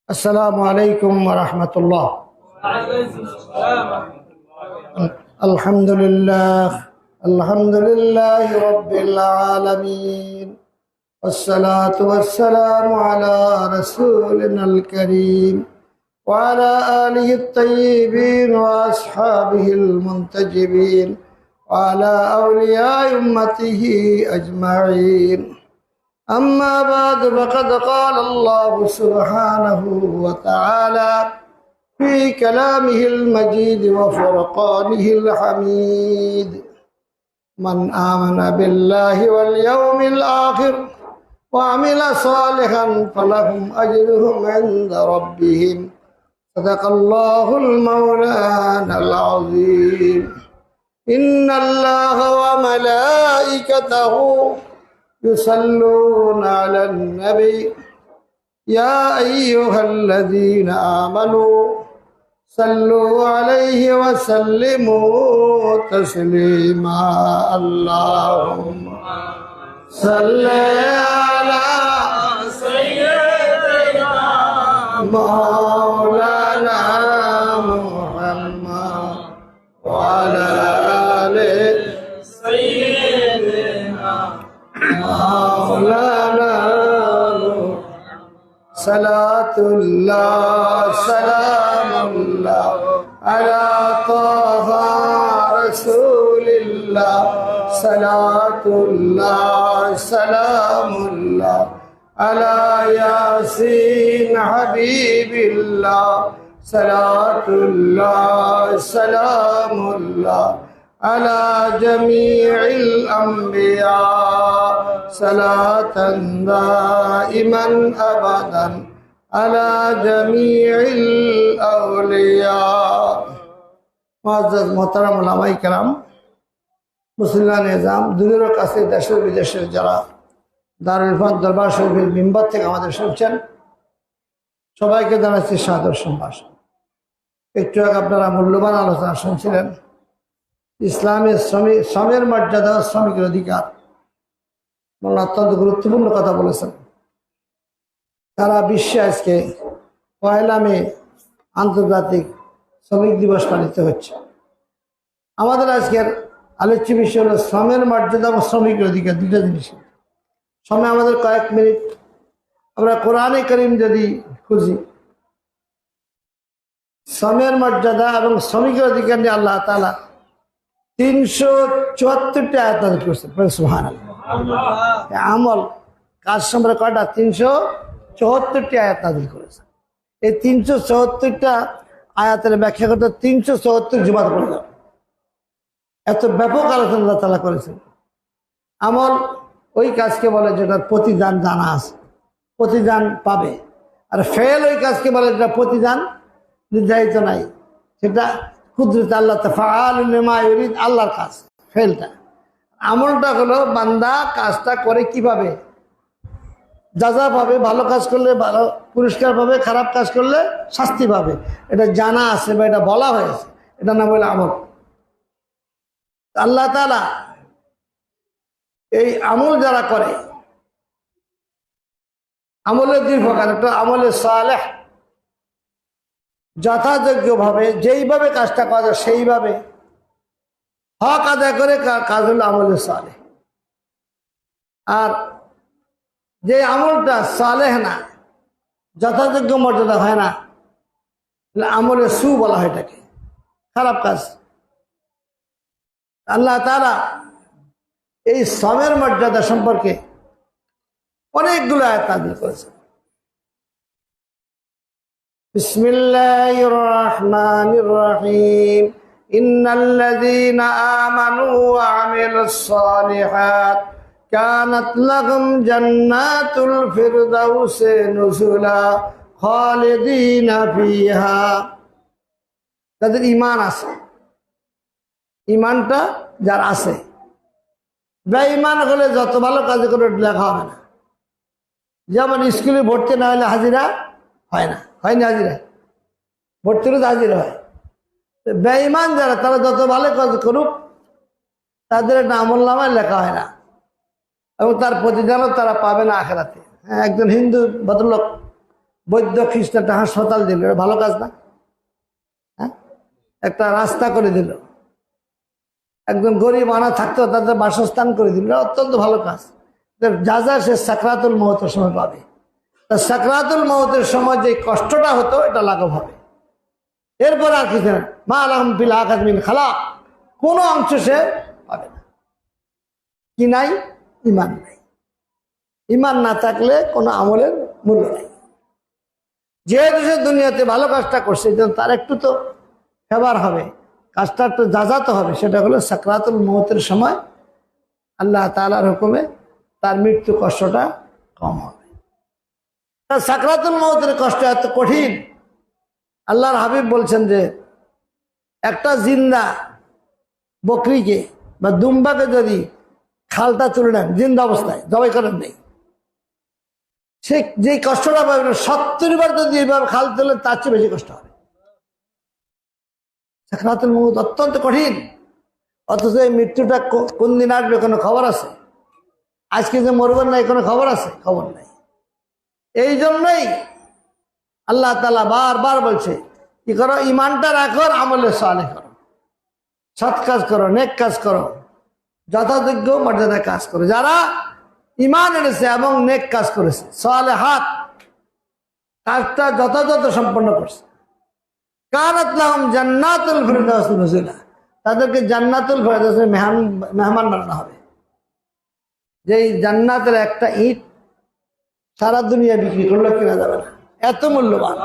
السلام عليكم ورحمة الله. الحمد لله رب العالمين، والصلاة والسلام على رسولنا الكريم وعلى آله الطيبين وأصحابه المنتجبين وعلى أولياء أمته أجمعين. أما بعد، فقد قال الله سبحانه وتعالى في كلامه المجيد وفرقانه الحميد: من آمن بالله واليوم الآخر وعمل صالحا فلهم أجرهم عند ربهم. صدق الله المولانا العظيم. إن الله وملائكته يصلون على النبي يا أيها الذين آمنوا صلوا عليه وسلموا تسليما. اللهم صل على سيدنا مولانا محمد وعلى آله سيدنا مولانا صلاة الله سلام الله على طه رسول الله. صلاة الله سلام الله على ياسين حبيب الله. صلاة الله سلام الله على جميع الأنبياء. صلاة دائما أبدا على جميع الأولياء. معزز محترم উলামায়ে কেরাম, মুসলিমান নিজাম, দূরের কাছে দেশের বিদেশের যারা দারুল ইরফান দরবার শরীফের মিম্বার থেকে আমাদের শুনছেন, সবাইকে জানাচ্ছি সাদর সম্ভাষণ। একটু আগে আপনারা মূল্যবান আলোচনা শুনছিলেন ইসলামের শ্রমের মর্যাদা, শ্রমিকের অধিকার। অত্যন্ত গুরুত্বপূর্ণ কথা বলেছেন। সারা বিশ্বে আজকে 1 মে আন্তর্জাতিক শ্রমিক দিবস পালিত হচ্ছে। আমাদের আজকের আলোচ্য বিষয় হলো শ্রমের মর্যাদা এবং শ্রমিকের অধিকার, দুটো জিনিস। সময় আমাদের কয়েক মিনিট আমরা কোরআনে কারীম যদি খুঁজি, শ্রমের মর্যাদা এবং শ্রমিকের অধিকার নিয়ে আল্লাহ তাআলা 374টি আয়াত নাযিল করেছেন। সুবহানাল্লাহ। আমল কাজ সম্পর্কে কয়টা? 374টি আয়াত নাযিল করেছেন। এই 374টা আয়াতের ব্যাখ্যা করতে 374 জুমাত পড়ে যাবে। এত ব্যাপক আলোচনা আল্লাহ তাআলা করেছেন। আমল ওই কাজকে বলে যেটার প্রতিদান জানা আছে, প্রতিদান পাবে। আর ফেল ওই কাজকে বলে যেটা প্রতিদান নির্ধারিত নাই, সেটা কুদরত আল্লাহ তাআলা লিমা ইউরিদ, আল্লাহর কাজ। ফেলটা, আমলটা হলো বান্দা কাজটা করে কিভাবে যাজা পাবে, ভালো কাজ করলে ভালো পুরস্কার পাবে, খারাপ কাজ করলে শাস্তি পাবে। এটা জানা আছে বা এটা বলা হয়েছে, এটা নাম হলো আমল। আল্লাহ তাআলা এই আমল যারা করে, আমলের 2 প্রকার। একটা আমলে সালেহ, যথাযোগ্যভাবে যেইভাবে কাজটা করা যায় সেইভাবে হক আদায় করে কাজ হলো আমলে সালেহ। আর যে আমলটা সালেহ না, যথাযোগ্য মর্যাদা হয় না, আমলে সু বলা হয়, এটাকে খারাপ কাজ। আল্লাহ তাআলা এই শ্রমের মর্যাদা সম্পর্কে অনেকগুলো আয়াত নাযিল করেছেন। বিসমিল্লাহির রহমানির রহিম। ইন্নাল্লাযীনা আমানু ওয়া আমিলুস সালিহাত কানাত লাহুম জান্নাতুল ফিরদাউসি নুজুলা খালিদিনা ফিহা। যাদের ঈমান আছে, ঈমানটা যার আছে, বেঈমান হলে যত ভালো কাজ করে লেখা হবে না। যেমন স্কুলে ভর্তি না হলে হাজিরা হয় না, হয়নি হাজিরা, ভর্তি হলে হাজিরা হয়। বেঈমান যারা, তারা যত ভালো কাজ করুক তাদের একটা আমলনামায় লেখা হয় না এবং তার প্রতিদানও তারা পাবে না আখিরাতে। হ্যাঁ, একজন হিন্দু ভদ্রলোক বৈদ্য খ্রিস্ট একটা হাসপাতাল দিল, এটা ভালো কাজ না? হ্যাঁ, একটা রাস্তা করে দিল, একজন গরিব আনা থাকতো তাদের বাসস্থান করে দিল, অত্যন্ত ভালো কাজ। যা যা সে সাকরাতুল মউতের সময় পাবে, তা সাকরাতুল মউতের সময় যে কষ্টটা হতো এটা লাঘব হবে। এরপর আর কিছু না, মা আলাহুম ফিল আখিরাতি মিন খালাক, কোনো অংশ সে পাবে না। কি নাই? ইমান নাই। ইমান না থাকলে কোনো আমলের মূল্য নেই। যেহেতু সে দুনিয়াতে ভালো কাজটা করছে, তার একটু তো ফেভার হবে, কাজটা একটু যাজাতে হবে। সেটা হলো সাকরাতুল মউতের সময় আল্লাহ তাআলার হুকুমে তার মৃত্যু কষ্টটা কম হবে। সাকরাতুল মউতের কষ্ট এত কঠিন, আল্লাহর হাবিব বলছেন যে একটা জিন্দা বকরিকে বা দুম্বাকে যদি খালটা তুলে নেন জিন্দা অবস্থায়, জবাই করেন নেই, সে যে কষ্টটা পাবে 70 বার যদি এইভাবে খাল তুলে তার চেয়ে বেশি কষ্ট হবে। সাকরাতুল মউত অত্যন্ত কঠিন, অথচ এই মৃত্যুটা কোন দিন আসবে কোনো খবর আছে? আজকে যে মরবেন নাই কোনো খবর আছে? খবর নাই। এই জন্যই আল্লাহ তাআলা বারবার বলছে কি করো, ইমানটা রাখো, আমলে সালেহ করো, সৎ কাজ করো, নেক কাজ করো, যথাযোগ্য মর্যাদায় কাজ করো। যারা ইমান এনেছে এবং নেক কাজ করেছে, সালেহাত, কাজটা যথাযথ সম্পন্ন করছে, কানাত লাহুম জান্নাতুল ফিরদাউস নুজুলা, তাদেরকে জান্নাতুল ফিরদাউসের মেহমান বানানো হবে। যেই জান্নাতের একটা ইট সারা দুনিয়া বিক্রি করলে কেনা যাবে না, এত মূল্যবান।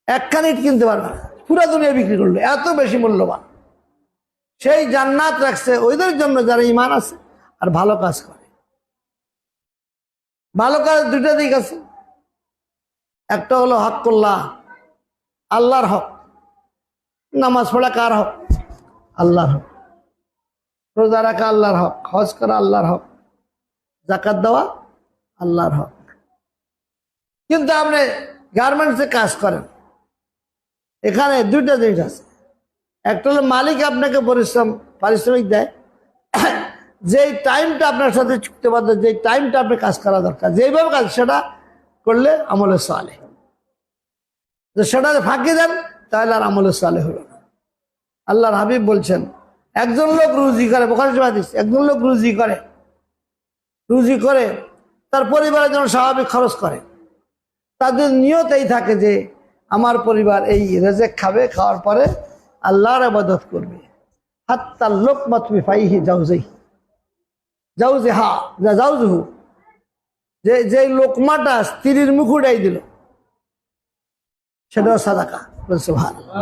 একখান ইট কিনতে পারবে না, পুরো দুনিয়া বিক্রি করলে, এত বেশি মূল্যবান। সেই জান্নাত রাখছে ওইদের জন্য যারা ইমান আছে আর ভালো কাজ করে। ভালো কাজ দুইটা দিক আছে, একটা হলো হকুল্লাহ, আল্লাহর হক। নামাজ পড়া কার হক? আল্লাহর হক। রোজা রাখা আল্লাহর হক, হজ করা আল্লাহর হক, যাকাত দেওয়া আল্লাহর হক। কিন্তু আপনি গার্মেন্টসে কাজ করেন, এখানে দুইটা জিনিস আছে। একটা হলো মালিক আপনাকে পারিশ্রমিক দেয়, যেই টাইমটা আপনার সাথে চুক্তিবদ্ধ, যে টাইমটা আপনি কাজ করা দরকার, যেইভাবে কাজ সেটা করলে আমলে সালেহ। সেটা ফাঁকি দেন তাহলে আর আমলে সালেহ হলো না। আল্লাহর হাবিব বলছেন একজন লোক রুজি করে, বুখারী শরীফ হাদিস, একজন লোক রুজি করে তার পরিবারের জন্য স্বাভাবিক খরচ করে, তাদের নিয়ত এই থাকে যে আমার পরিবার এই রেজেক খাবে, খাওয়ার পরে আল্লাহর ইবাদত করবে। হাত্তা লুকমাত বিফাইহি জাউজুহু, যে লোকমাটা স্ত্রীর মুখ উঠাই দিল সেটাও সাদাকা। সুবহানাল্লাহ।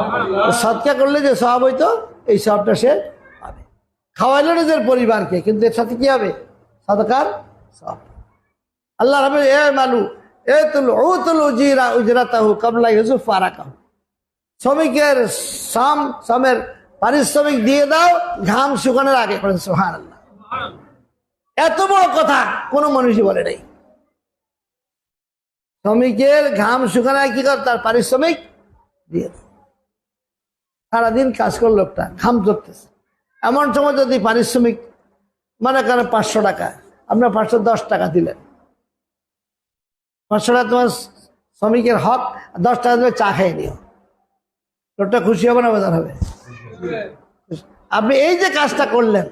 সাদকা করলে যে সওয়াব হইতো এই সওয়াবটা সে পাবে। খাওয়াইলো নিজের পরিবারকে, কিন্তু এর সাথে কি হবে? সাদাকার সওয়াব। আল্লাহ রাব্বুল এ মালু উতুল উজিরা উজরাতাহু ক্বাবলা ইউসুফ আরাকাহু, শ্রমিকের শ্রমের পারিশ্রমিক দিয়ে দাও ঘাম শুকানোর আগে। সুবহানাল্লাহ। এত বড় কথা কোনো মানুষই বলে নাই। শ্রমিকের ঘাম শুকানোর কি কর? তার পারিশ্রমিক দিয়ে দাও। সারাদিন কাজ করল, লোকটা ঘাম ঝরতেছে, এমন সময় যদি পারিশ্রমিক মনে করেন 500 টাকা, আপনার 510 টাকা দিলেন, 500 টাকা তোমার শ্রমিকের হক, 10 টাকা দিলে চা খেয়ে নিও, লোকটা খুশি হবে না বেজার হবে? আপনি এই যে কাজটা করলেন,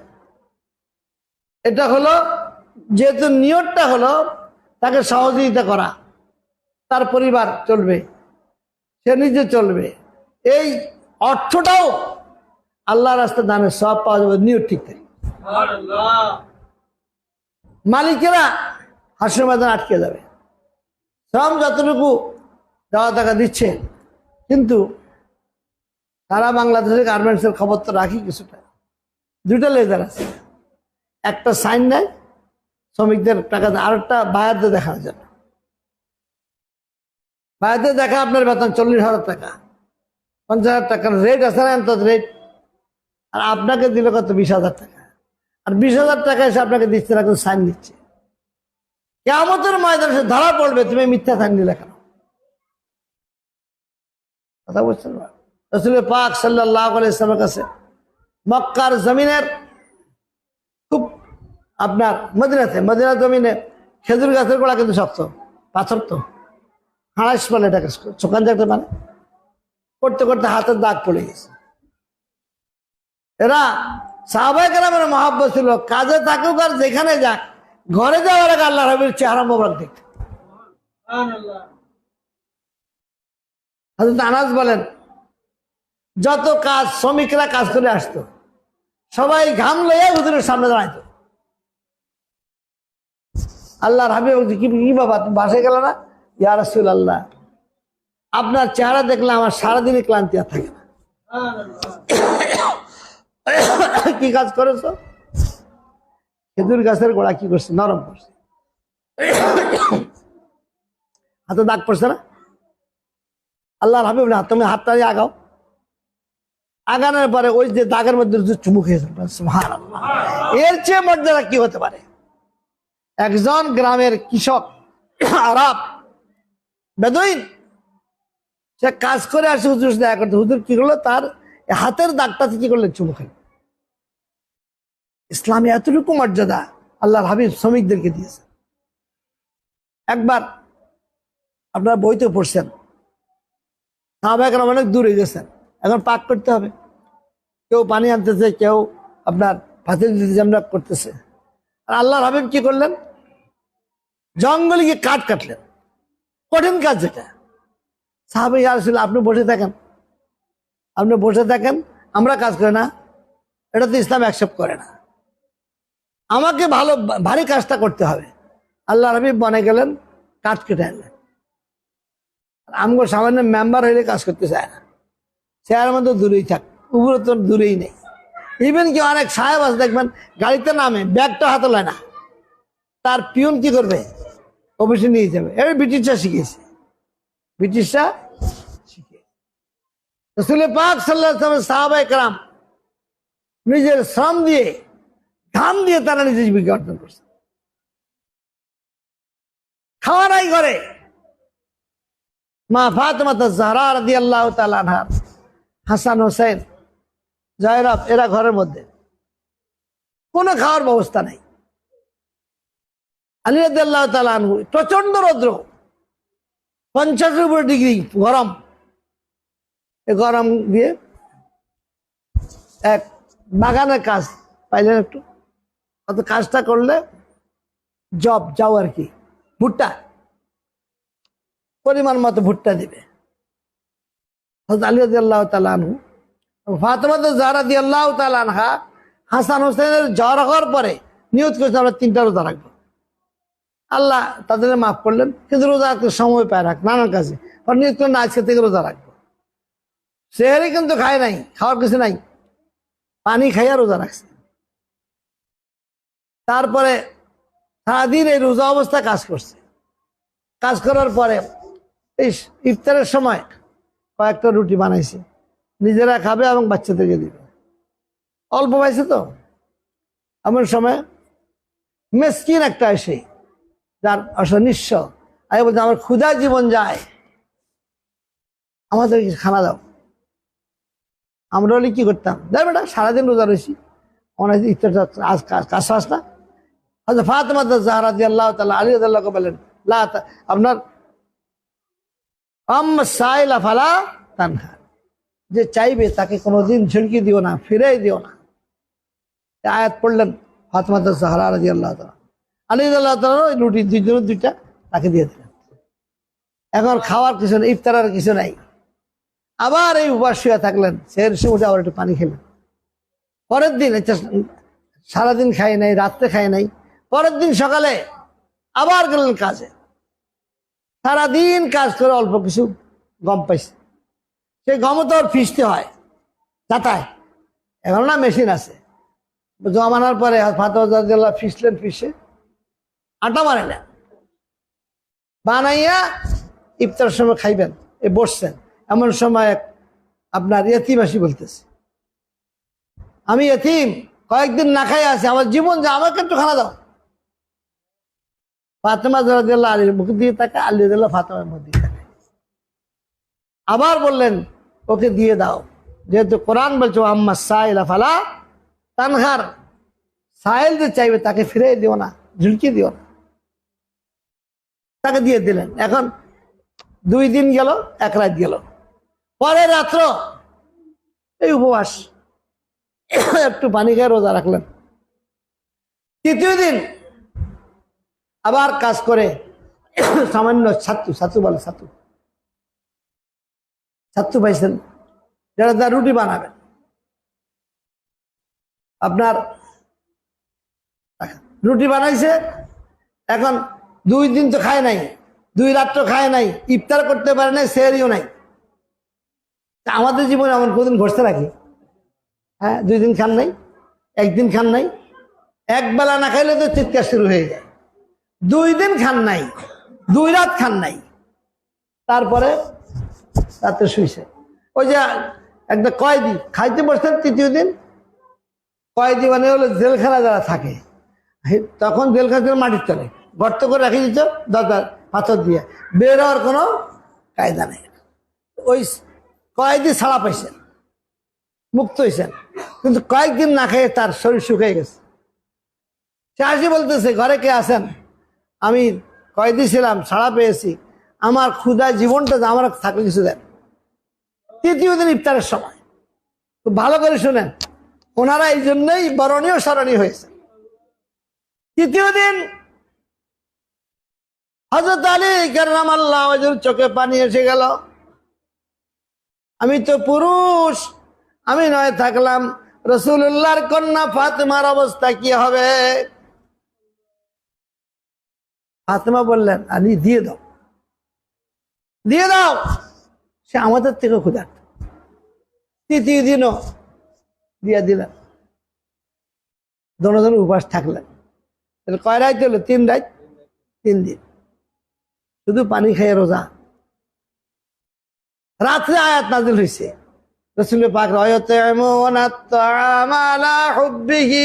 এটা হলো যেহেতু নিয়তটা হলো তাকে সহযোগিতা করা, তার পরিবার চলবে, সে নিজে চলবে, এই অর্থটাও আল্লাহ রাস্তায় দানের সব পাওয়া যাবে নিয়ত ঠিক থাকে। মালিকেরা হাসির ময়দান আটকে যাবে। শ্রম যতটুকু দেওয়া টাকা দিচ্ছে, কিন্তু সারা বাংলাদেশের গার্মেন্টসের খবর তো রাখি কিছুটা। দুইটা লেজার আছে, একটা সাইন নেয় শ্রমিকদের টাকা দেয়, আর একটা বায়ারদের দেখার জন্য। বায়ারদের দেখা আপনার বেতন 40,000 টাকা, 50,000 টাকার রেট আছে না, রেট, আর আপনাকে দিল কত? 20,000 টাকা। আর 20,000 টাকা এসে আপনাকে দিচ্ছে না, সাইন দিচ্ছে। কিয়ামতের ময়দানে সে ধরা পড়বে, তুমি মিথ্যা সাইন দিলে কেন? কথা বুঝছেন? রাসূল পাক সাল্লাল্লাহু আলাইহি ওয়াসাল্লামের কাছে মক্কার জমিনের খুব আপনার মদিনা জমিনে খেজুর গাছের গোড়া কিন্তু শক্ত, পাথর তো হাঁস বলে এটা কাজ করে, চোখান যাতে মানে করতে করতে হাতের দাগ পড়ে গেছে। এরা সাহাবায়ে কেরামের মহাব্বত ছিল, কাজে থাকুক আর যেখানে যাক, ঘরে যাওয়ার আগে আল্লাহ রাব্বির চেহারা মোবারক দেখতে। হযরত আনাস বলেন, যত কাজ শ্রমিকরা কাজ করে আসতো, সবাই ঘাম লইয়া হুজুরের সামনে দাঁড়াইতো। আল্লাহর হাবিব বলছে, কি বাবা তুমি বাসায় গেল না? ইয়া রাসূলুল্লাহ, আপনার চেহারা দেখলে আমার সারাদিনই ক্লান্তি আর থাকে না। কি কাজ করেছো? খেজুর গাছের গোড়া কি করছে? নরম করছে, হাতে দাগ পড়ছে না? আল্লাহর হাবিব না, তুমি হাতটা দিয়ে আগাও। আগানোর পরে ওই যে দাগের মধ্যে চুমু খেয়েছে। সুবহানাল্লাহ, এর চেয়ে মর্যাদা কি হতে পারে? একজন গ্রামের কৃষক, আরব বেদুইন, সে কাজ করে আসে হুজুর দেখা করতে। হুজুর কি করলো? তার হাতের দাগটাতে কি করলেন? চুমু খেলেন। ইসলামে এতটুকু মর্যাদা আল্লাহর হাবিব শ্রমিকদেরকে দিয়েছে। একবার আপনারা বইতে পড়ছেন, সাহাবায়ে কেরাম অনেক দূরে গেছেন, এখন পাক করতে হবে, কেউ পানি আনতেছে, কেউ আপনার ভাতের দিতে জামরা করতেছে। আর আল্লাহর হাবিব কি করলেন? জঙ্গলে গিয়ে কাঠ কাটলেন, কঠিন কাজ যেটা। সাহাবা ইয়া রাসূলুল্লাহ, আপনি বসে থাকেন, আপনি বসে থাকেন, আমরা কাজ করি না, এটা তো ইসলাম অ্যাকসেপ্ট করে না, আমাকে ভালো ভারী কাজটা করতে হবে। আল্লাহর হাবিব বনে গেলেন, কাঠ কেটে আনলেন। আমগো সামান্য মেম্বার হইলে কাজ করতে চায় না, চেয়ারের মধ্যে দূরেই থাক, উপরে তো দূরেই নেই। ইভেন কি অনেক সাহেব আছে দেখবেন, গাড়িতে নামে ব্যাগটা হাতে লয় না, তার পিয়ন কি করবে? অফিসে নিয়ে যাবে। এটা ব্রিটিশরা শিখেছে, ব্রিটিশরা শিখে। রাসূল পাক সাল্লাল্লাহু আলাইহি ওয়াসাল্লাম, সাহাবায়ে কেরাম নিজের শ্রম দিয়ে, ঘাম দিয়ে তারা নিজের জীবিকা অর্জন করছে। খাওয়া নাই ঘরে। মা ফাতেমা জাহরা রাদিয়াল্লাহু তাআলা আনহা, হাসান হোসেন, জয়রাব, এরা ঘরের মধ্যে, কোনো খাওয়ার ব্যবস্থা নাই। আলী রাদিয়াল্লাহু তাআলা আনহু, প্রচন্ড রৌদ্র, 50-এর উপরে ডিগ্রি গরম। এই গরম দিয়ে এক বাগানের কাজ পাইলেন একটু, অত কাজটা করলে যাও আর কি, ভুট্টা পরিমাণ মতো ভুট্টা দিবে। হযরত আলী রাদিয়াল্লাহু তাআলা আনহু, ফাতেমা জাহরা রাদিয়াল্লাহু তাআলা আনহা, হাসান হোসেনের জ্বর হওয়ার পরে নিয়ত করেছে আমরা 3টা রোজা রাখবো। আল্লাহ তাদের মাফ করলেন, কিন্তু রোজা রাখতে সময় পায় রাখ নানার কাছে, নিয়ত করেন আজকে থেকে রোজা রাখবো। সেহরি কিন্তু খায় নাই, খাওয়ার কিছু নাই, পানি খাইয়া রোজা রাখছে। তারপরে সারাদিন এই রোজা অবস্থায় কাজ করছে। কাজ করার পরে এই ইফতারের সময় কয়েকটা রুটি বানাইছে, নিজেরা খাবে এবং বাচ্চাদেরকে দিবে। অল্প পাইছে তো, এমন সময় মেসকিন একটা এসে, যার নিঃস্ব, আমি বলছি আমার ক্ষুধায় জীবন যায়, আমাদেরকে খানা দাও। আমরা হলে কি করতাম? দেখ বেটা, সারাদিন রোজা রয়েছি, অনেক ইফতার আজ কাজ ফাজ না। আচ্ছা, ফাতেমা জাহরা রাদিয়াল্লাহু তাআলা আলী রাদিয়াল্লাহু বলেন, লা আপনার সাইলা ফালা তানহা, যে চাইবে তাকে কোনোদিন ঝুলকি দিও না, ফিরাই দিও না। আয়াত পড়লেন ফাতেমা জাহরা রাদিয়াল্লাহু তাআলা, আলী রাদিয়াল্লাহু তাআলা ওই রুটি দুইটা তাকে দিয়ে দিলেন। এখন খাওয়ার কিছু নেই, ইফতারের কিছু নাই। আবার এই উপবাস শুয়ে থাকলেন, সের সময় আবার একটু পানি খেলেন। পরের দিন সারাদিন খাই নাই, রাত্রে খাই নাই, পরের দিন সকালে আবার গেলেন কাজে। সারাদিন কাজ করে অল্প কিছু গম পাইছে, সেই গমও তো ফিসতে হয় যাতায়, এখন না মেশিন আছে, জমানোর পরে ফাতেমা ফিসলেন, ফিসে আটা বানাইলেন, বানাইয়া ইফতার সময় খাইবেন, এ বসছেন। এমন সময় আপনার ইয়তিম আসি বলতেছে, আমি ইয়তিম, কয়েকদিন না খাই আছি, আমার জীবন যা, আমাকে একটু খানা দাও। ফাতেমা রাদিয়াল্লাহু আলীর মুখ দিয়ে তাকে, আলী রাদিয়াল্লাহু ফাতেমার মুখ দিয়ে তাকে। আবার বললেন, ওকে দিয়ে দাও, যেহেতু কোরআন বলছো আম্মা সাইলা ফালা তানহার, সাইল যে চাইবে তাকে ফিরিয়ে দিও না, ঝুলকি দিও না। তাকে দিয়ে দিলেন। এখন 2 দিন গেল, 1 রাত গেল, পরের রাত্র এই উপবাস, একটু পানি খেয়ে রোজা রাখলেন। 3য় দিন আবার কাজ করে সামান্য ছাতু বলে, ছাতু পাইছেন, যেটা তার রুটি বানাবেন। আপনার রুটি বানাইছে, এখন 2 দিন তো খায় নাই, 2 রাত্র খায় নাই, ইফতার করতে পারে নাই, সেহরিও নাই। আমাদের জীবনে এমন কোনদিন ঘটছে নাকি? হ্যাঁ, 2 দিন খান নাই, 1 দিন খান নাই, 1 বেলা না খাইলে তো চিৎকার শুরু হয়ে যায়। 2 দিন খান নাই, 2 রাত খান নাই, তারপরে রাতে শুইছে। ওই যে একটা কয়েদি খাইতে বসতেন 3য় দিন, কয়েদি মানে হলো জেলখানা যারা থাকে, তখন জেলখানা মাটির তলে গর্ত করে রেখে দিত, দরজা পাথর দিয়ে, বের হওয়ার কোনো কায়দা নেই। ওই কয়েদি ছাড়া পাইছেন, মুক্ত হয়েছেন, কিন্তু কয়েকদিন না খেয়ে তার শরীর শুকিয়ে গেছে। সে আসি বলতেছে, ঘরে কে আছেন? আমি কয়েদি ছিলাম, ছাড়া পেয়েছি, আমার ক্ষুধায় জীবনটা আমার থাকলে কিছু দেন। 3য় দিন ইফতারের সময়, খুব ভালো করে শুনেন, ওনারা এই জন্যই বরণীয় স্মরণীয় হয়েছে। 3য় দিন হযরত আলী কাররামাল্লাহু ওয়াজহুর চোখে পানি এসে গেল। আমি তো পুরুষ, আমি নয় থাকলাম, রাসূলুল্লাহর কন্যা ফাতেমার অবস্থা কি হবে? ফাতেমা বললেন, আলী দিয়ে দাও, দিয়ে দাও, সে আমাদের থেকে ক্ষুধার্ত। 3য় দিনও দিয়ে দিলেন, দোনো উপাস থাকলেন। কয় রাত হলো? 3 রাত, 3 দিন শুধু পানি খেয়ে রোজা। রাত্রে আয়াত নাযিল হয়েছে, রাসূল পাক ওয়ায়াতামুনা আত-তাআমা আলা হুব্বিহি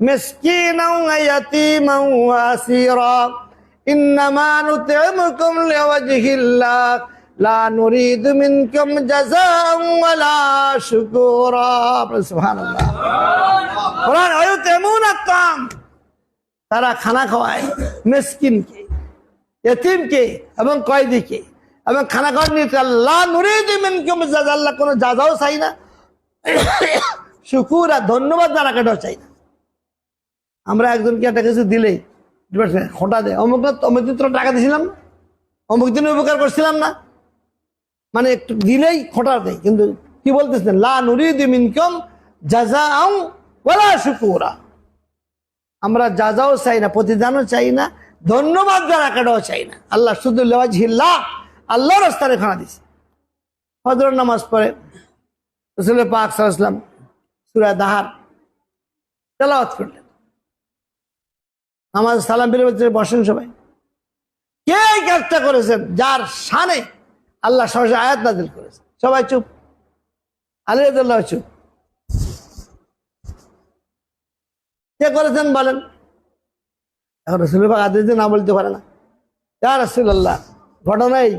মিসকিনান ওয়া ইয়াতীমান ওয়া আসীরা ইন্নামা নুত'iমুকুম লিওয়াজহিল্লাহ লা নুরিদু মিনকুম জাযাআন ওয়ালা শুকুরা। সুবহানাল্লাহ। কোরআন ওয়ায়াতামুনা আত-তাআম, তারা খানা খাওয়ায় মিসকিনকে, ইতিমকে এবং কয়েদিকে, এবং খানা খাওয়ার নিয়ে আল্লাহ নুরিদু মিনকুম জাযাআ, আল্লাহ কোনো জাযাও চাই না, শুকুরা ধন্যবাদ জানাটাও চাই না। আমরা একজনকে একটা কিছু দিলেই খোঁটা দেয়, অমুক দিন তোর টাকা দিয়েছিলাম না, অমুক দিন উপকার করছিলাম না, মানে একটু দিলেই খোঁটা দেয়। কিন্তু কি বলতেছেন? লা নুরিদু মিনকুম জাযাআন ওয়ালা শুকুরা, আমরা জাযাও চাই না, প্রতিদানও চাই না, ধন্যবাদ জানাটাও চাই না। আল্লাহ শুধু লিওয়াজহিল্লাহ, আল্লাহর রাস্তায় খানা দিছে। ফজর নামাজ পড়ে রাসূল পাক সাল্লাল্লাহু আলাইহি ওয়াসাল্লাম সূরা দাহার তেলাওয়াত করলেন। নামাজ সালাম ফিরে বসেন সবাই। কে এই কাজটা করেছেন? যার শানে আল্লাহ সরাসরি আয়াত নাযিল করেছেন। সবাই চুপ, আলী রাদিয়াল্লাহু চুপ। কে করেছেন বলেন? এখন রাসূল পাক আদেশ দিয়ে না বলতে পারে না। ইয়া রাসূলুল্লাহ, ঘটনাই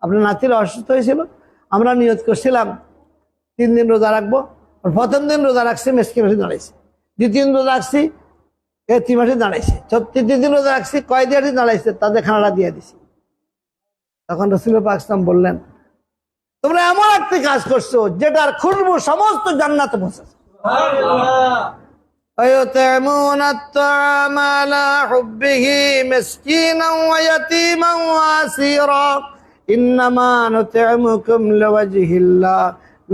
আপনার নাতির অসুস্থ হয়েছিল, আমরা নিয়ত করছিলাম 3 দিন রোজা রাখবো। 1ম দিন রোজা রাখছি, মিসকিন মাসে দাঁড়াইছে। 2য় দিন রোজা রাখছি, এতিম মাসে দাঁড়াইছে। 3য় দিন রোজা রাখছি, কয়েদি আসে দাঁড়াইছে, তাদের খানাটা দিয়ে দিছি। তখন রাসূল পাক সাল্লাল্লাহু বললেন, তোমরা এমন একটি কাজ করছো যেটার খুশবু সমস্ত জান্নাতে পৌঁছেছে। ويطعمون الطعام على حبه مسكينا ويتيما واسيرا إنما نطعمكم لوجه الله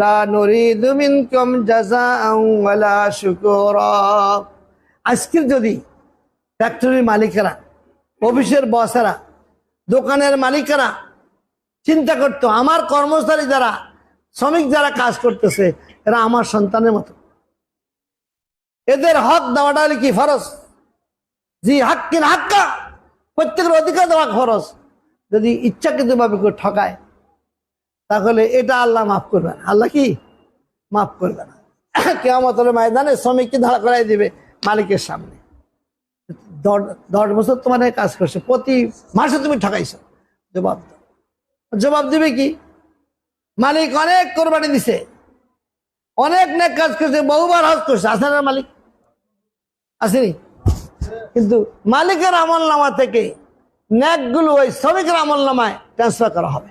لا نريد منكم جزاء ولا شكورا। আজকের যদি ফ্যাক্টরির মালিকেরা, অফিসের বসেরা, দোকানের মালিকেরা চিন্তা করতো, আমার কর্মচারী যারা, শ্রমিক যারা কাজ করতেছে, এরা আমার সন্তানের মতো, এদের হক দেওয়াটা হলে কি ফরজ? জি হাক্কিন হাক্কা, প্রত্যেকের অধিকার দেওয়া ফরজ। যদি ইচ্ছাকৃতভাবে কেউ ঠকায়, তাহলে এটা আল্লাহ মাফ করবে না। আল্লাহ কি মাফ করবে না। কিয়ামতের ময়দানে শ্রমিককে দাঁড়া করাই দিবে মালিকের সামনে। 10 বছর তোমার কাজ করছে, প্রতি মাসে তুমি ঠকাইছো, জবাব দিবে কি? মালিক অনেক কোরবানি দিছে, অনেক নেক কাজ করছে, বহুবার হজ করছে, আছে না মালিক? আসেনি? কিন্তু মালিকের আমল নামা থেকে নেকগুলো ওই শ্রমিকের আমল নামায় ট্রান্সফার করা হবে।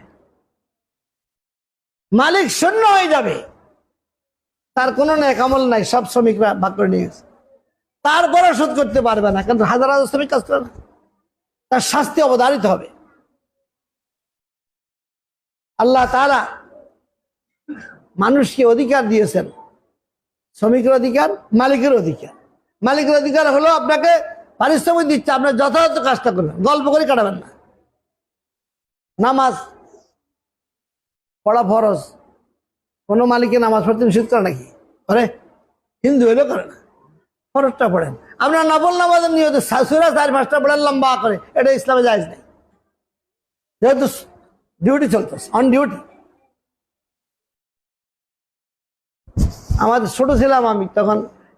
মালিক শূন্য হয়ে যাবে, তার কোনো নেক আমল নাই, সব শ্রমিকরা ভাগ করে নিয়ে গেছে, তারপরে শোধ করতে পারবে না, কিন্তু হাজার হাজার শ্রমিক কাজ করে না, তার শাস্তি অবধারিত হবে। আল্লাহ তাআলা মানুষকে অধিকার দিয়েছেন, শ্রমিকের অধিকার, মালিকের অধিকার। মালিকের অধিকার হলো আপনাকে পারিশ্রমিক দিচ্ছে, আপনার যথাযথ কাজটা করবেন, গল্প করে কাটাবেন না। নামাজ পড়া ফরজ, কোনো মালিকের নামাজ পড়তে নিষেধ করে নাকি? করে? হিন্দু হইলেও করে না, ফরজটা পড়েন। আপনার নফল নামাজের নিয়ত সূরা 4-5টা পড়েন লম্বা করে, এটা ইসলামে জায়েজ নেই, যেহেতু ডিউটি চলতেছে, অন ডিউটি। আমাদের ছোট ছিলাম, আমি তখন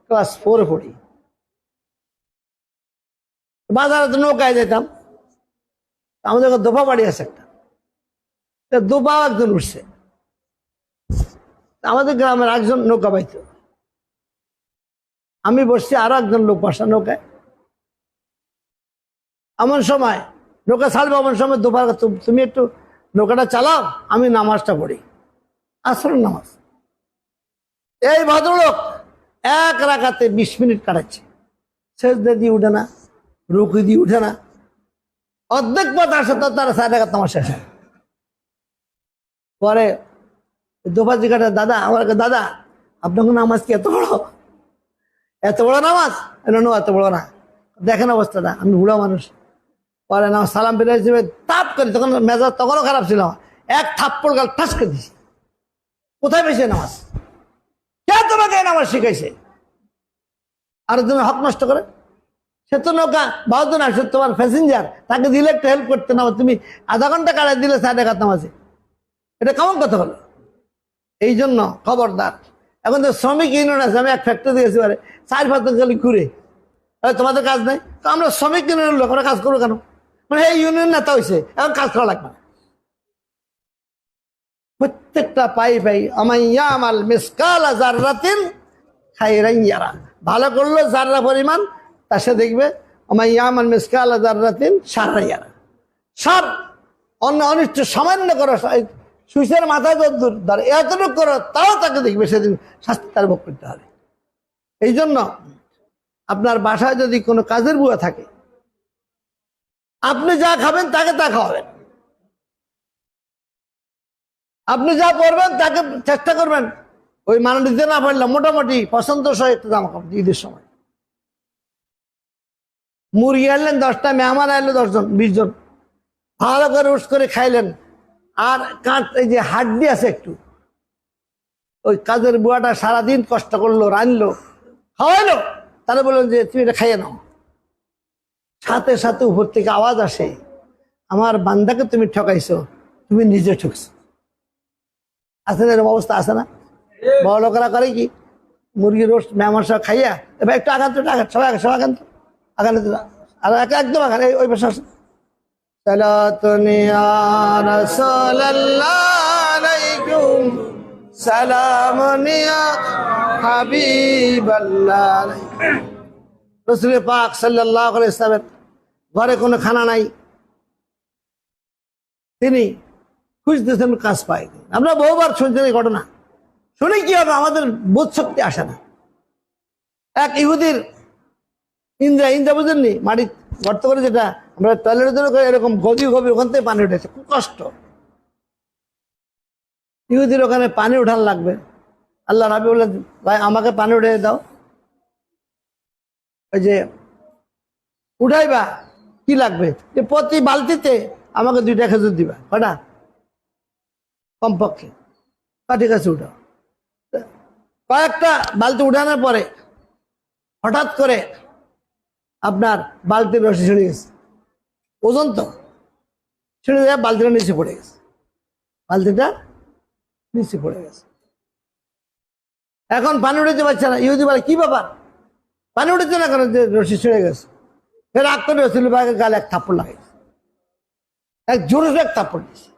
ক্লাস 4-এ পড়ি, বাজারে তো নৌকায় যেতাম, আমাদের দোপা বাড়ি আছে একটা, দোপা একজন উঠছে, আমাদের গ্রামের একজন নৌকা পাইত, আমি বসছি, আরো একজন লোক বসা নৌকায়। এমন সময় নৌকা ছাড়বো, এমন সময় দোপা, তুমি একটু নৌকাটা চালাও, আমি নামাজটা পড়ি, আসরের নামাজ। এই ভদ্রলোক এক রাকাতে 20 মিনিট কাটাচ্ছে, সেজদা দিয়ে উঠে না, রুকু দিয়ে উঠে না, অর্ধেক পথ আসে তো তার 4 রাকাত নামাজ শেষ। পরে দোপা জিজ্ঞাসা, দাদা আমার, দাদা আপনার নামাজ কি এত বড়, এত বড় নামাজ? এত বড় না, দেখেন অবস্থাটা, আমি বুড়া মানুষ। পরে নামাজ সালাম ফিরে হিসেবে তাপ করি, তখন মেজাজ তখনও খারাপ ছিল, এক থাপ্পড় গাল ঠাস করে দিছি। কোথায় পেয়েছে নামাজ? কে তোমাকে নামাজ শিখাইছে? আর তুমি হক নষ্ট করে, সে তো নৌকা 12 জন আসছে, তোমার প্যাসেঞ্জার, তাকে দিলে একটু হেল্প করতে না, তুমি আধা ঘন্টা কাটাই দিলে 4 রাকাত নামাজে, এটা কেমন কথা হলো? এই জন্য খবরদার। এখন তো শ্রমিক ইউনিয়ন আছে, আমি এক ফ্যাক্টরি দিয়েছি, 4-5 জন খালি ঘুরে, তোমাদের কাজ নাই, তো আমরা শ্রমিক ইউনিয়নের লোক, ওরা কাজ করবো কেন? মানে এই ইউনিয়ন নেতা হয়েছে, এখন কাজ করা লাগবে না। প্রত্যেকটা পাই আমাইয়ামাল মিসকালা যাররাতিন খায়রান ইয়ারা, ভালো করলো যাররা পরিমাণ, তা সে দেখবে আমাইয়ামাল মিসকালা যাররাতিন শাররান ইয়ারা। সব অনিষ্ট সামান্য করো, সুইচের মাথায় দূর ধর, এতটুকু করো, তাও তাকে দেখবে সেদিন শাস্তি তার ভোগ করতে হবে। এই জন্য আপনার বাসায় যদি কোনো কাজের বুয়া থাকে, আপনি যা খাবেন তাকে তা খাওয়াবেন, আপনি যা পরবেন তাকে চেষ্টা করবেন ওই মানে দিতে না পারলে মোটামুটি পছন্দ সহ একটু জামা কাপড় ঈদের সময়। মুরগি আনলেন 10টা, মেহমান আনলো 10 জন 20 জন, ভালো করে উস করে খাইলেন। আর এই যে হাড্ডি আছে একটু, ওই কাজের বুয়াটা সারাদিন কষ্ট করলো, রানলো, খাওয়াইলো, তাহলে বললেন যে তুমি এটা খাইয়ে নাও। সাথে সাথে উপর থেকে আওয়াজ আসে, আমার বান্দাকে তুমি ঠকাইছো, তুমি নিজে ঠকছো। আছে না এরকম অবস্থা? আছে না? বড় লোকেরা করে কি, মুরগির রোস্ট মেহমান সব খাইয়া, এবার একটু আঘাত, সবাই আঘাত, আগান, আর একদম আগান, ওই পাশে আসে। রাসূল পাক সাল্লাল্লাহু আলাইহি ওয়াসাল্লামের ঘরে কোনো খানা নাই, তিনি খুঁজতেছেন, কাজ পাই। আমরা বহুবার শুনছেন এই ঘটনা, শুনে কি হবে, আমাদের বোধ শক্তি আসে না। এক ইহুদির ইন্দ্রা বুঝেননি, মাটি গর্ত করে, যেটা আমরা টয়লেটের জন্য করে, এরকম গভীর ওখান থেকে পানি উঠেছে, খুব কষ্ট। ইহুদির ওখানে পানি উঠান লাগবে, আল্লাহ রাবি বললেন, ভাই আমাকে পানি উঠে দাও। ওই যে উঠাইবা, কি লাগবে, যে প্রতি বালতিতে আমাকে 2টা খেজুর দিবা, কটা কমপক্ষে, ঠিক আছে উঠাও। কয়েকটা বালতি উঠানোর পরে হঠাৎ করে আপনার বালতির রশি ছিঁড়ে গেছে, ওজন তো ছিঁড়ে যায়, বালতিটা নিচে পড়ে গেছে, বালতিটা নিচে পড়ে গেছে। এখন পানি উঠেতে পারছে না। ইহুদি বলে, কি ব্যাপার, পানি উঠেছে না কেন? যে রশি ছিঁড়ে গেছে। ফের আগ করে রসুল পাকের গালে এক থাপ্পড় লাগাইছে, এক জোরে এক থাপ্পড় দিয়েছে।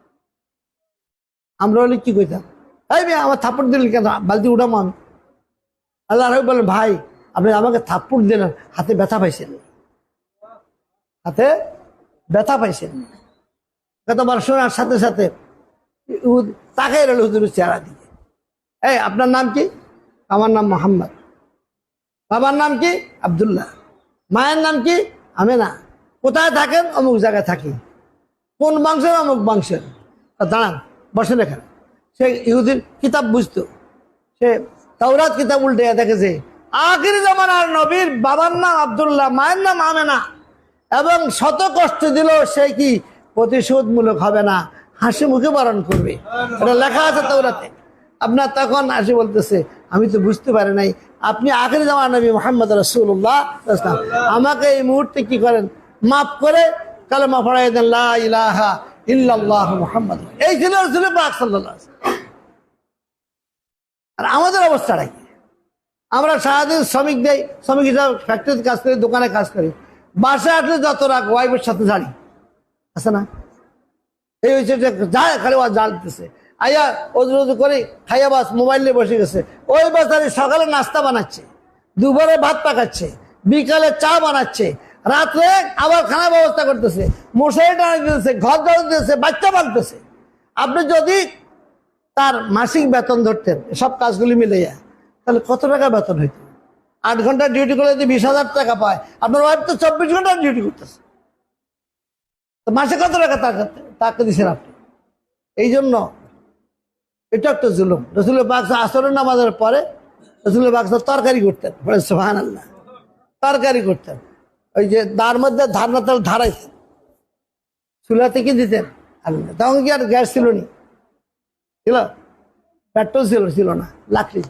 আমরা বলি কি কইতাম, এই মেয়ে আমার থাপ্পড় দিলেন কেন, বালতি উঠাবো আমি? আল্লাহ রবি বলেন, ভাই আপনি আমাকে থাপ্পড় দিলেন, হাতে ব্যথা পাইছেন, হাতে ব্যথা পাইছেন। কতবার শোনার সাথে সাথে তাকাই রইল হুজুরের চেহারা দিকে। এই আপনার নাম কি? আমার নাম মোহাম্মদ। বাবার নাম কি? আব্দুল্লাহ। মায়ের নাম কি? আমেনা। কোথায় থাকেন? অমুক জায়গায় থাকি। কোন বংশের? অমুক বংশের। দাঁড়ান, বসেন এখানে। সে ইহুদির কিতাব বুঝতো, সে তাওরাত কিতাব উল্টে দেখেছে আখির জামানার নবীর বাবার নাম আব্দুল্লাহ, মায়ের নাম আমেনা, এবং শত কষ্ট দিল সে কি প্রতিশোধমূলক হবে না, হাসি মুখে বরণ করবে। এটা লেখা আছে তাওরাতে। আপনার তখন হাসি বলতেছে, আমি তো বুঝতে পারি নাই আপনি আখির জামানার নবী মুহাম্মদ রাসূলুল্লাহ সাল্লাল্লাহু আলাইহি ওয়াসাল্লাম। আমাকে এই মুহূর্তে কি করেন, মাফ করে কালেমা পড়াই দেন, লা ইলাহা ইল্লাল্লাহু মুহাম্মাদ। এই ছিল রাসূল পাক সাল্লাল্লাহু আলাইহি ওয়াসাল্লাম। আর আমাদের অবস্থাটা কি? আমরা সারাদিন শ্রমিক দেই, শ্রমিক হিসাবে ফ্যাক্টরিতে কাজ করি, দোকানে কাজ করি, বাসায় আসলে যত রাগ ওয়াইফের সাথে ঝাড়ি আছে না? এই হচ্ছে যে যায় খালি জ্বালতেছে, আইয়া ওজু করে খাইয়া বাস মোবাইল নিয়ে বসে গেছে। ওই বাসারে সকালে নাস্তা বানাচ্ছে, দুপুরে ভাত পাকাচ্ছে, বিকালে চা বানাচ্ছে, রাত্রে আবার খানা ব্যবস্থা করতেছে, মশারি টানা দিতেছে, ঘর ঝাড়ু দিতেছে, বাচ্চা পালতেছে। আপনি যদি তার মাসিক বেতন ধরতেন সব কাজগুলি মিলে যায়, তাহলে কত টাকা বেতন হইত? 8 ঘন্টা ডিউটি করে যদি 20,000 টাকা পায়, আপনার ওয়াইফ তো 24 ঘন্টা ডিউটি করতেছে, তো মাসে কত টাকা তাকে দিচ্ছেন আপনি? এই জন্য এটা একটা জুলুম। রসুল পাক আসরের নামাজের পরে রসুল পাক তরকারি করতেন, সুবহানাল্লাহ, তরকারি করতেন। ওই যে তার মধ্যে ধারনা তেল ধারাইতেন, চুলাতে কি দিতেন? তখন কি আর গ্যাস ছিল নি? ছিল? পেট্রোল ছিল না, লাকড়ি,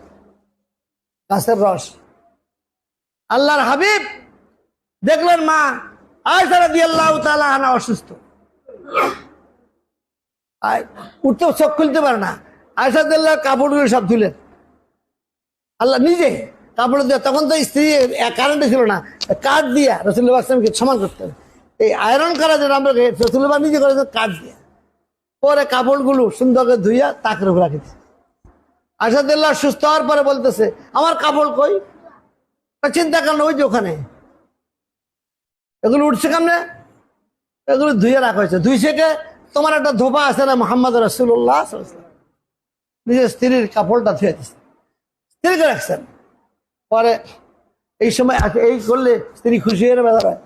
গাছের রস। আল্লাহর হাবিব দেখলেন মা আয়েশা রাদিয়াল্লাহু তাআলা আনহা অসুস্থ, উঠতে চোখ খুলতে পারে না। আয়েশা রাদিয়াল্লাহু কাপড়গুলো সব ধুলেন আল্লাহ নিজে কাপড় দিয়ে। তখন তো স্ত্রী কারেন্টে ছিল না, কাঠ দিয়া রাসূলুল্লাহ সাল্লাল্লাহু আলাইহি ওয়াসাল্লামকে সমান করতেন। এই আয়রন করা যেটা আমরা রাসূলুল্লাহ নিজে করে কাঠ দিয়ে, পরে কাপড়গুলো সুন্দর করে ধুইয়া তাকের উপর রাখি দিচ্ছে। আয়েশা রাদিয়াল্লাহু সুস্থ হওয়ার পরে বলতেছে, আমার কাপড় কই? চিন্তা করেন, ওই যে ওখানে। এগুলো উঠছে কেমনে? এগুলো ধুয়ে রাখা হয়েছে। ধুইছে কে? তোমার একটা ধোপা আছে না মুহাম্মদ রাসূলুল্লাহ সাল্লাল্লাহু আলাইহি ওয়াসাল্লাম, নিজের স্ত্রীর কাপড়টা ধুয়ে দিচ্ছে, স্ত্রীকে রাখছেন। পরে এই সময় এই করলে স্ত্রী খুশি হয়ে বেড়ায়,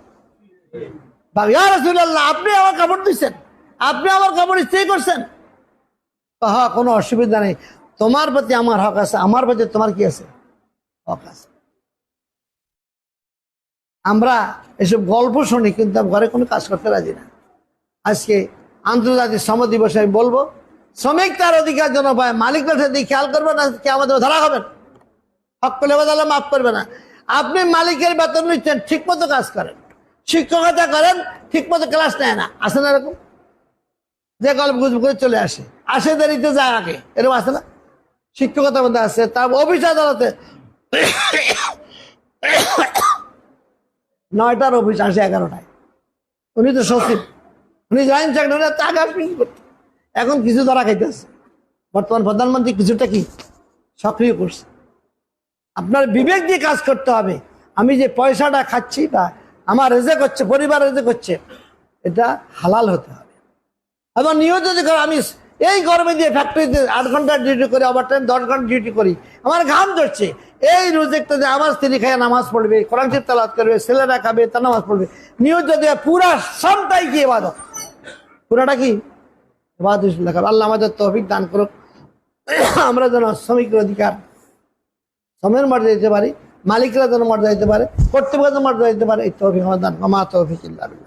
ইয়া রাসূলুল্লাহ আপনি আমার কাপড় দিচ্ছেন, আপনি আমার কাপড় ইস্ত্রি করছেন। হ্যাঁ, কোনো অসুবিধা নেই, তোমার প্রতি আমার হক আছে, আমার প্রতি তোমার কি আছে? হক আছে। আমরা এসব গল্প শুনি, কিন্তু ঘরে কোনো কাজ করতে রাজি না। আজকে আন্তর্জাতিক শ্রম দিবসে আমি বলবো, শ্রমিক তার অধিকার জন্য পায়, মালিকরা সেদিকে খেয়াল করবে না, কে আমাদের ধরা হবেন, হক পেলে বাদালে মাফ করবে না। আপনি মালিকের বেতন নিচ্ছেন, ঠিক মতো কাজ করেন, শিক্ষকতা করেন, ঠিক মতো ক্লাস নেয় না, আসে না এরকম? যে গল্প গুজব করে চলে আসে দেরিতে যায় আগে, এরকম আসে না? শিক্ষকতার মধ্যে আছে, তার অফিস আদালতে 9টার অফিস, আসে 11টায়। উনি তো সচিব, উনি জয়েন চাকরি করতে, এখন কিছু ধরা খাইতেছে। বর্তমান প্রধানমন্ত্রী কিছুটা কি সক্রিয় করছে। আপনার বিবেক দিয়ে কাজ করতে হবে। আমি যে পয়সাটা খাচ্ছি বা আমার রেজেক হচ্ছে, পরিবার রেজেক হচ্ছে, এটা হালাল হতে হবে। এবং নিয়ত যদি করে, আমি এই গরমে দিয়ে ফ্যাক্টরিতে 8 ঘন্টা ডিউটি করি, ওভার টাইম 10 ঘন্টা ডিউটি করি, আমার ঘাম ধরছে, এই রোজেকটা যে আমার স্ত্রী খায় নামাজ পড়বে, কোরআন শরীফ তেলাওয়াত করবে, ছেলেরা খাবে, তা নামাজ পড়বে, নিয়ত যদি পুরা সবটাই কি ইবাদত, পুরাটা কি ইবাদত। আল্লাহ আমাদের তৌফিক দান করুক, আমরা যেন শ্রমিকের অধিকার, শ্রমের মর্যাদা দিতে পারি, মালিকরা যেন মর্যাদা দিতে পারে, কর্তৃপক্ষ যেন মর্যাদা দিতে পারে, এই তৌফিক আমাদের দান। মা তৌফিক ইল্লা বিল্লাহ।